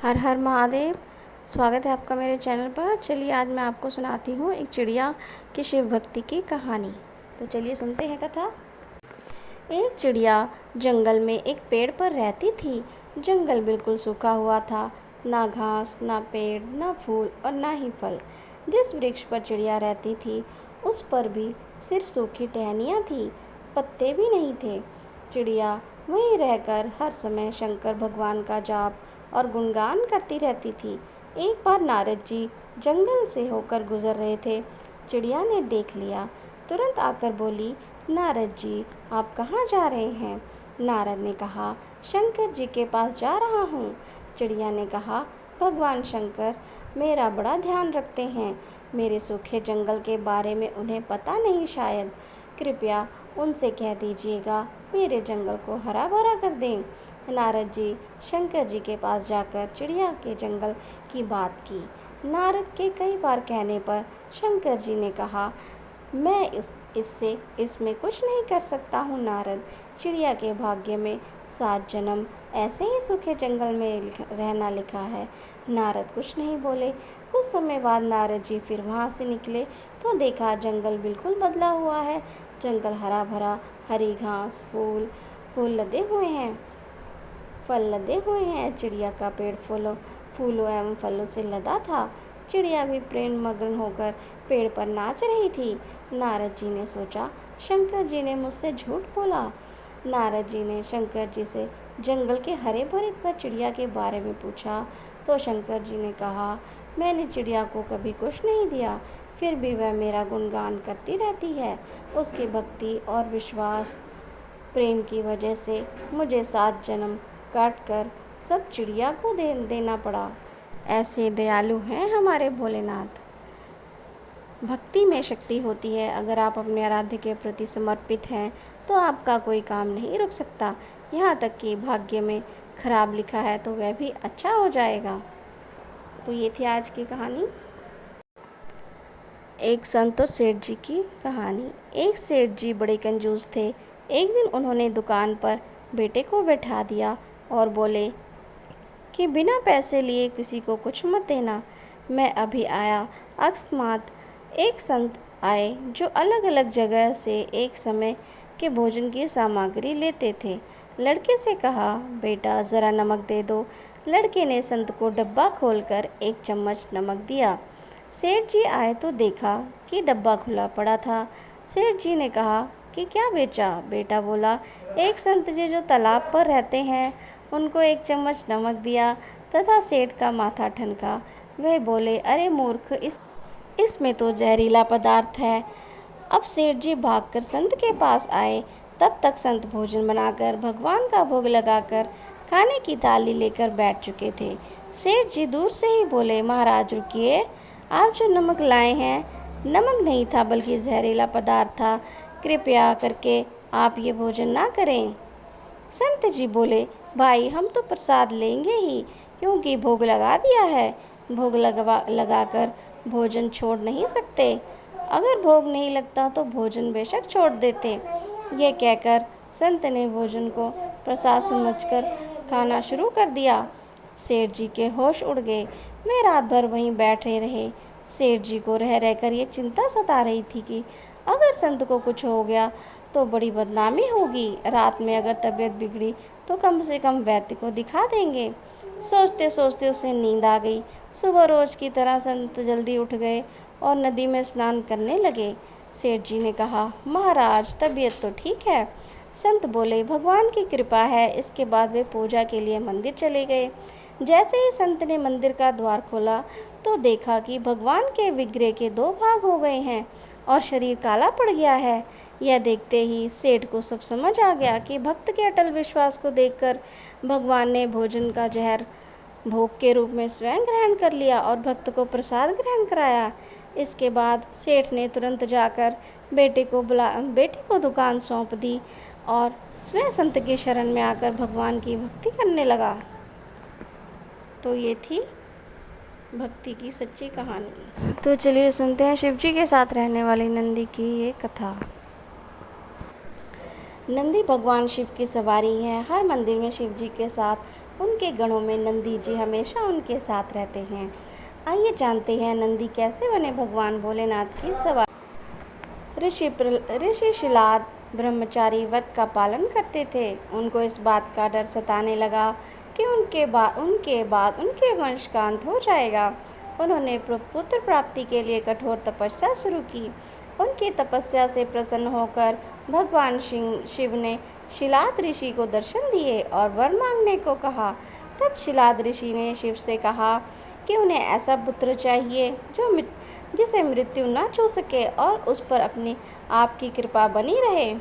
हर हर महादेव। स्वागत है आपका मेरे चैनल पर। चलिए आज मैं आपको सुनाती हूँ एक चिड़िया की शिव भक्ति की कहानी। तो चलिए सुनते हैं कथा। एक चिड़िया जंगल में एक पेड़ पर रहती थी। जंगल बिल्कुल सूखा हुआ था, ना घास, ना पेड़, ना फूल और ना ही फल। जिस वृक्ष पर चिड़िया रहती थी उस पर भी सिर्फ सूखी टहनियाँ थी, पत्ते भी नहीं थे। चिड़िया वहीं रहकर हर समय शंकर भगवान का जाप और गुणगान करती रहती थी। एक बार नारद जी जंगल से होकर गुजर रहे थे। चिड़िया ने देख लिया, तुरंत आकर बोली, नारद जी आप कहाँ जा रहे हैं? नारद ने कहा, शंकर जी के पास जा रहा हूँ। चिड़िया ने कहा, भगवान शंकर मेरा बड़ा ध्यान रखते हैं, मेरे सूखे जंगल के बारे में उन्हें पता नहीं शायद। कृपया उनसे कह दीजिएगा मेरे जंगल को हरा भरा कर दें। नारद जी शंकर जी के पास जाकर चिड़िया के जंगल की बात की। नारद के कई बार कहने पर शंकर जी ने कहा, मैं इसमें कुछ नहीं कर सकता हूँ नारद। चिड़िया के भाग्य में 7 जन्म ऐसे ही सूखे जंगल में रहना लिखा है। नारद कुछ नहीं बोले। कुछ समय बाद नारद जी फिर वहाँ से निकले तो देखा जंगल बिल्कुल बदला हुआ है। जंगल हरा भरा, हरी घास, फूल लदे हुए हैं, फल लदे हुए हैं। चिड़िया का पेड़ फूलों एवं फलों से लदा था। चिड़िया भी प्रेम मग्न होकर पेड़ पर नाच रही थी। नारद जी ने सोचा, शंकर जी ने मुझसे झूठ बोला। नारद जी ने शंकर जी से जंगल के हरे भरे तथा चिड़िया के बारे में पूछा तो शंकर जी ने कहा, मैंने चिड़िया को कभी कुछ नहीं दिया, फिर भी वह मेरा गुणगान करती रहती है। उसकी भक्ति और विश्वास प्रेम की वजह से मुझे 7 जन्म काट कर सब चिड़िया को देना पड़ा। ऐसे दयालु हैं हमारे भोलेनाथ। भक्ति में शक्ति होती है। अगर आप अपने आराध्य के प्रति समर्पित हैं तो आपका कोई काम नहीं रुक सकता। यहाँ तक कि भाग्य में खराब लिखा है तो वह भी अच्छा हो जाएगा। तो ये थी आज की कहानी। एक संत और सेठ जी की कहानी। एक सेठ जी बड़े कंजूस थे। एक दिन उन्होंने दुकान पर बेटे को बैठा दिया और बोले कि बिना पैसे लिए किसी को कुछ मत देना, मैं अभी आया। अकस्मात एक संत आए जो अलग अलग जगह से एक समय के भोजन की सामग्री लेते थे। लड़के से कहा, बेटा ज़रा नमक दे दो। लड़के ने संत को डब्बा खोलकर 1 चम्मच नमक दिया। सेठ जी आए तो देखा कि डब्बा खुला पड़ा था। सेठ जी ने कहा कि क्या बेचा? बेटा बोला, एक संत जी जो तालाब पर रहते हैं उनको 1 चम्मच नमक दिया तथा सेठ का माथा ठनका। वह बोले, अरे मूर्ख, इसमें तो जहरीला पदार्थ है। अब सेठ जी भागकर संत के पास आए। तब तक संत भोजन बनाकर भगवान का भोग लगाकर खाने की थाली लेकर बैठ चुके थे। सेठ जी दूर से ही बोले, महाराज रुकिए, आप जो नमक लाए हैं नमक नहीं था बल्कि जहरीला पदार्थ था। कृपया करके आप ये भोजन ना करें। संत जी बोले, भाई हम तो प्रसाद लेंगे ही, क्योंकि भोग लगा दिया है। भोग लगाकर भोजन छोड़ नहीं सकते। अगर भोग नहीं लगता तो भोजन बेशक छोड़ देते। ये कहकर संत ने भोजन को प्रसाद समझकर खाना शुरू कर दिया। सेठ जी के होश उड़ गए। वे रात भर वहीं बैठे रहे। सेठ जी को रह रहकर ये चिंता सता रही थी कि अगर संत को कुछ हो गया तो बड़ी बदनामी होगी। रात में अगर तबीयत बिगड़ी तो कम से कम वैद्य को दिखा देंगे। सोचते सोचते उसे नींद आ गई। सुबह रोज की तरह संत जल्दी उठ गए और नदी में स्नान करने लगे। सेठ जी ने कहा, महाराज तबीयत तो ठीक है? संत बोले, भगवान की कृपा है। इसके बाद वे पूजा के लिए मंदिर चले गए। जैसे ही संत ने मंदिर का द्वार खोला तो देखा कि भगवान के विग्रह के 2 भाग हो गए हैं और शरीर काला पड़ गया है। यह देखते ही सेठ को सब समझ आ गया कि भक्त के अटल विश्वास को देखकर भगवान ने भोजन का जहर भोग के रूप में स्वयं ग्रहण कर लिया और भक्त को प्रसाद ग्रहण कराया। इसके बाद सेठ ने तुरंत जाकर बेटे को दुकान सौंप दी और स्वयं संत की शरण में आकर भगवान की भक्ति करने लगा। तो ये थी भक्ति की सच्ची कहानी। तो चलिए सुनते हैं शिव जी के साथ रहने वाली नंदी की ये कथा। नंदी भगवान शिव की सवारी है। हर मंदिर में शिव जी के साथ उनके गणों में नंदी जी हमेशा उनके साथ रहते हैं। आइए जानते हैं नंदी कैसे बने भगवान भोलेनाथ की सवारी। ऋषि शिलाद ब्रह्मचारी व्रत का पालन करते थे। उनको इस बात का डर सताने लगा कि उनके बाद उनके वंश का अंत हो जाएगा। उन्होंने पुत्र प्राप्ति के लिए कठोर तपस्या शुरू की। उनकी तपस्या से प्रसन्न होकर भगवान शिव ने शिलाद ऋषि को दर्शन दिए और वर मांगने को कहा। तब शिलाद ऋषि ने शिव से कहा कि उन्हें ऐसा पुत्र चाहिए जिसे मृत्यु न छू सके और उस पर अपनी आपकी कृपा बनी रहे।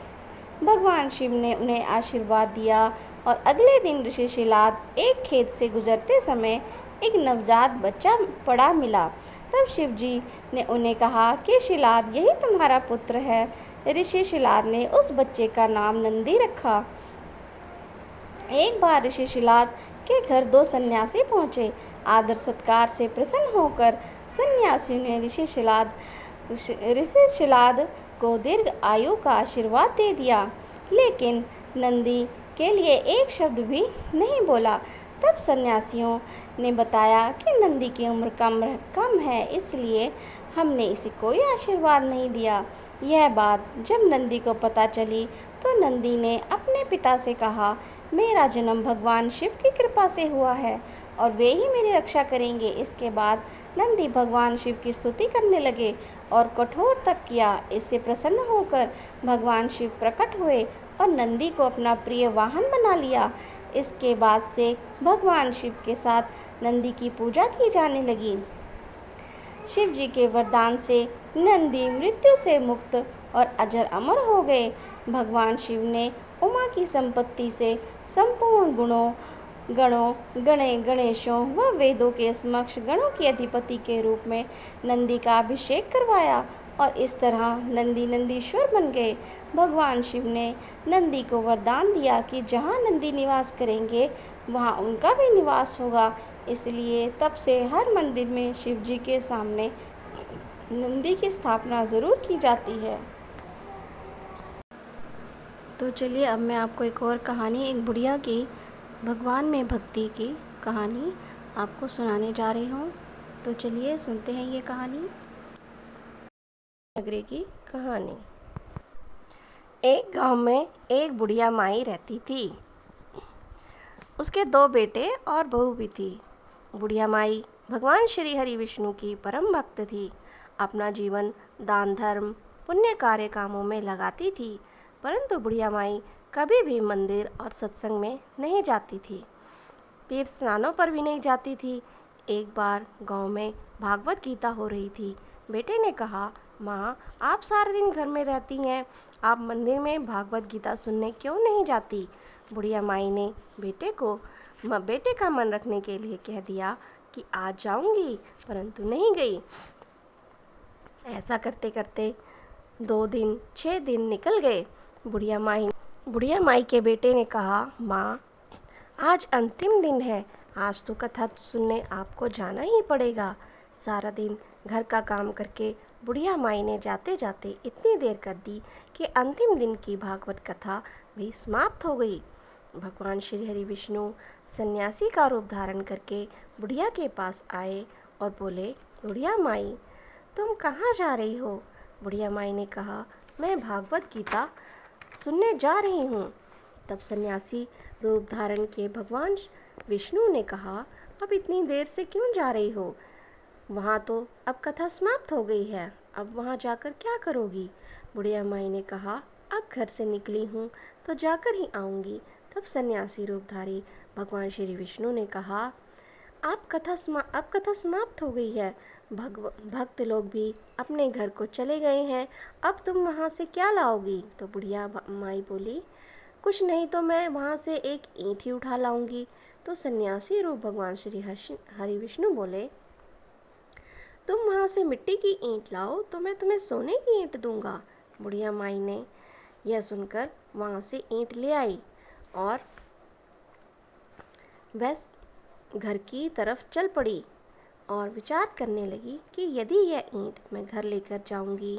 भगवान शिव ने उन्हें आशीर्वाद दिया और अगले दिन ऋषि शिलाद एक खेत से गुजरते समय एक नवजात बच्चा पड़ा मिला। तब शिव जी ने उन्हें कहा कि शिलाद यही तुम्हारा पुत्र है। ऋषि शिलाद ने उस बच्चे का नाम नंदी रखा। एक बार ऋषि शिलाद के घर दो सन्यासी पहुँचे। आदर सत्कार से प्रसन्न होकर सन्यासी ने ऋषि शिलाद को दीर्घ आयु का आशीर्वाद दे दिया, लेकिन नंदी के लिए एक शब्द भी नहीं बोला। तब सन्यासियों ने बताया कि नंदी की उम्र कम है, इसलिए हमने इसे कोई आशीर्वाद नहीं दिया। यह बात जब नंदी को पता चली तो नंदी ने अपने पिता से कहा, मेरा जन्म भगवान शिव की कृपा से हुआ है और वे ही मेरी रक्षा करेंगे। इसके बाद नंदी भगवान शिव की स्तुति करने लगे और कठोर तप किया। इससे प्रसन्न होकर भगवान शिव प्रकट हुए और नंदी को अपना प्रिय वाहन बना लिया। इसके बाद से भगवान शिव के साथ नंदी की पूजा की जाने लगी। शिव जी के वरदान से नंदी मृत्यु से मुक्त और अजर अमर हो गए। भगवान शिव ने उमा की संपत्ति से संपूर्ण गणेशों व वेदों के समक्ष गणों के अधिपति के रूप में नंदी का अभिषेक करवाया और इस तरह नंदी नंदीश्वर बन गए। भगवान शिव ने नंदी को वरदान दिया कि जहाँ नंदी निवास करेंगे वहाँ उनका भी निवास होगा। इसलिए तब से हर मंदिर में शिव जी के सामने नंदी की स्थापना ज़रूर की जाती है। तो चलिए अब मैं आपको एक और कहानी, एक बुढ़िया की भगवान में भक्ति की कहानी आपको सुनाने जा रही हूँ। तो चलिए सुनते हैं ये कहानी। नगरी की कहानी। एक गांव में एक बुढ़िया माई रहती थी। उसके दो बेटे और बहू भी थी। बुढ़िया माई भगवान श्री हरि विष्णु की परम भक्त थी। अपना जीवन दान धर्म पुण्य कार्य कामों में लगाती थी, परंतु बुढ़िया माई कभी भी मंदिर और सत्संग में नहीं जाती थी। तीर्थ स्नानों पर भी नहीं जाती थी। एक बार गांव में भागवत गीता हो रही थी। बेटे ने कहा, माँ आप सारा दिन घर में रहती हैं, आप मंदिर में भागवत गीता सुनने क्यों नहीं जाती? बुढ़िया माई ने बेटे का मन रखने के लिए कह दिया कि आज जाऊंगी, परंतु नहीं गई। ऐसा करते करते 2 दिन 6 दिन निकल गए। बुढ़िया माई के बेटे ने कहा, माँ आज अंतिम दिन है, आज तो कथा सुनने आपको जाना ही पड़ेगा। सारा दिन घर का काम करके बुढ़िया माई ने जाते जाते इतनी देर कर दी कि अंतिम दिन की भागवत कथा भी समाप्त हो गई। भगवान श्री हरि विष्णु सन्यासी का रूप धारण करके बुढ़िया के पास आए और बोले, बुढ़िया माई तुम कहाँ जा रही हो? बुढ़िया माई ने कहा, मैं भागवत गीता सुनने जा रही हूँ। तब सन्यासी रूप धारण के भगवान विष्णु ने कहा, अब इतनी देर से क्यों जा रही हो? वहाँ तो अब कथा समाप्त हो गई है, अब वहाँ जाकर क्या करोगी? बुढ़िया माई ने कहा, अब घर से निकली हूँ तो जाकर ही आऊँगी। तब सन्यासी रूपधारी भगवान श्री विष्णु ने कहा, अब कथा समाप्त हो गई है, भक्त लोग भी अपने घर को चले गए हैं, अब तुम वहाँ से क्या लाओगी? तो बुढ़िया माई बोली, कुछ नहीं तो मैं वहाँ से एक ईंट ही उठा लाऊंगी। तो सन्यासी रूप भगवान श्री हरि विष्णु बोले, तुम वहाँ से मिट्टी की ईंट लाओ तो मैं तुम्हें सोने की ईंट दूंगा। बुढ़िया माई ने यह सुनकर वहाँ से ईंट ले आई और बस घर की तरफ चल पड़ी और विचार करने लगी कि यदि यह ईंट मैं घर लेकर जाऊंगी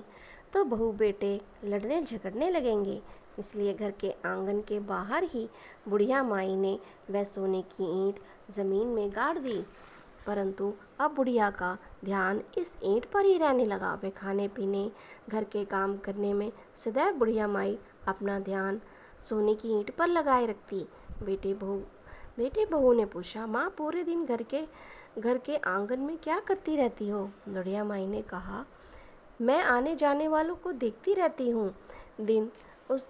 तो बहू बेटे लड़ने झगड़ने लगेंगे। इसलिए घर के आंगन के बाहर ही बुढ़िया माई ने वह सोने की ईंट ज़मीन में गाड़ दी। परंतु अब बुढ़िया का ध्यान इस ईंट पर ही रहने लगा। वह खाने पीने, घर के काम करने में सदैव बुढ़िया माई अपना ध्यान सोने की ईंट पर लगाए रखती। बेटे बहू ने पूछा, माँ पूरे दिन घर के आंगन में क्या करती रहती हो? बुढ़िया माई ने कहा, मैं आने जाने वालों को देखती रहती हूँ।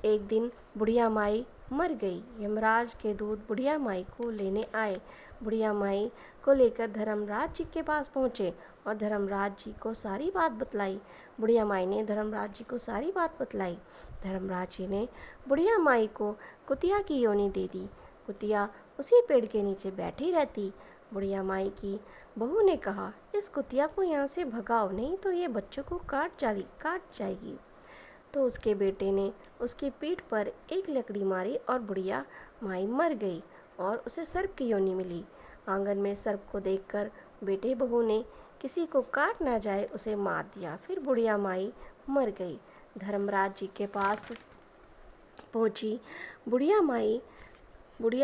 एक दिन बुढ़िया माई मर गई। यमराज के दूत बुढ़िया माई को लेने आए। बुढ़िया माई को लेकर धर्मराज जी के पास पहुँचे और धर्मराज जी को सारी बात बतलाई। बुढ़िया माई ने धर्मराज जी को सारी बात बतलाई। धर्मराज जी ने बुढ़िया माई को कुतिया की योनि दे दी। कुतिया उसी पेड़ के नीचे बैठी रहती। बुढ़िया माई की बहू ने कहा, इस कुतिया को यहाँ से भगाओ, नहीं तो ये बच्चों को काट जाएगी। तो उसके बेटे ने उसकी पीठ पर एक लकड़ी मारी और बुढ़िया माई मर गई और उसे सर्प की योनि मिली। आंगन में सर्प को देखकर बेटे बहू ने किसी को काट ना जाए उसे मार दिया। फिर बुढ़िया माई मर गई। धर्मराज जी के पास पहुंची बुढ़िया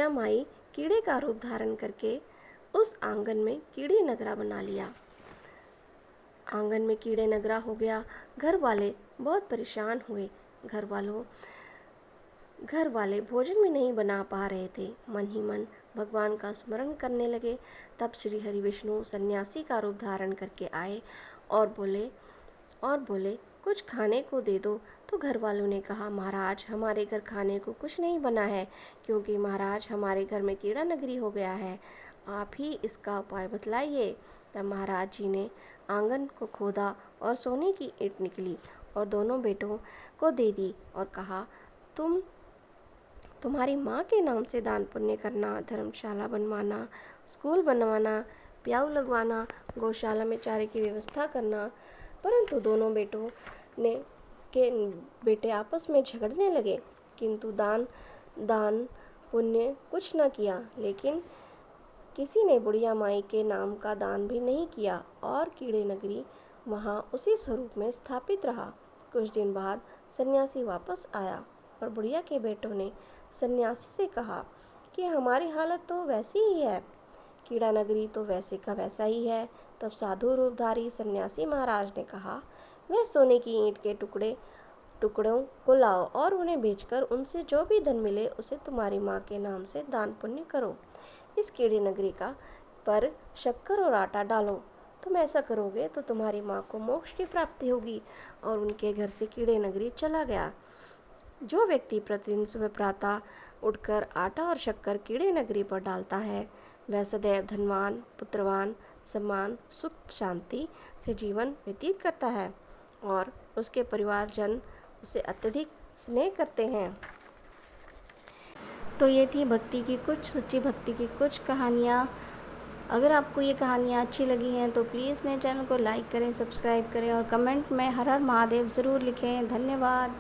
माई कीड़े का रूप धारण करके उस आंगन में कीड़ी नगरा बना लिया। आंगन में कीड़े नगरा हो गया। घर वाले बहुत परेशान हुए। घर वाले भोजन भी नहीं बना पा रहे थे। मन ही मन भगवान का स्मरण करने लगे। तब श्री हरि विष्णु सन्यासी का रूप धारण करके आए और बोले कुछ खाने को दे दो। तो घर वालों ने कहा, महाराज हमारे घर खाने को कुछ नहीं बना है, क्योंकि महाराज हमारे घर में कीड़ा नगरी हो गया है। आप ही इसका उपाय बतलाइए। तब महाराज जी ने आंगन को खोदा और सोने की ईंट निकली और दोनों बेटों को दे दी और कहा, तुम्हारी माँ के नाम से दान पुण्य करना, धर्मशाला बनवाना, स्कूल बनवाना, प्याऊ लगवाना, गौशाला में चारे की व्यवस्था करना। परंतु दोनों बेटे आपस में झगड़ने लगे, किंतु दान पुण्य कुछ न किया। लेकिन किसी ने बुढ़िया माई के नाम का दान भी नहीं किया और कीड़े नगरी वहाँ उसी स्वरूप में स्थापित रहा। कुछ दिन बाद सन्यासी वापस आया और बुढ़िया के बेटों ने सन्यासी से कहा कि हमारी हालत तो वैसी ही है, कीड़ा नगरी तो वैसे का वैसा ही है। तब साधु रूपधारी सन्यासी महाराज ने कहा, वह सोने की ईंट के टुकड़ों को लाओ और उन्हें बेचकर उनसे जो भी धन मिले उसे तुम्हारी माँ के नाम से दान पुण्य करो। इस कीड़े नगरी पर शक्कर और आटा डालो। तुम ऐसा करोगे तो तुम्हारी माँ को मोक्ष की प्राप्ति होगी। और उनके घर से कीड़े नगरी चला गया। जो व्यक्ति प्रतिदिन सुबह प्रातः उठकर आटा और शक्कर कीड़े नगरी पर डालता है, वह सदैव धनवान, पुत्रवान, सम्मान, सुख, शांति से जीवन व्यतीत करता है और उसके परिवारजन उसे अत्यधिक स्नेह करते हैं। तो ये थी सच्ची भक्ति की कुछ कहानियाँ। अगर आपको ये कहानियाँ अच्छी लगी हैं तो प्लीज़ मेरे चैनल को लाइक करें, सब्सक्राइब करें और कमेंट में हर हर महादेव ज़रूर लिखें। धन्यवाद।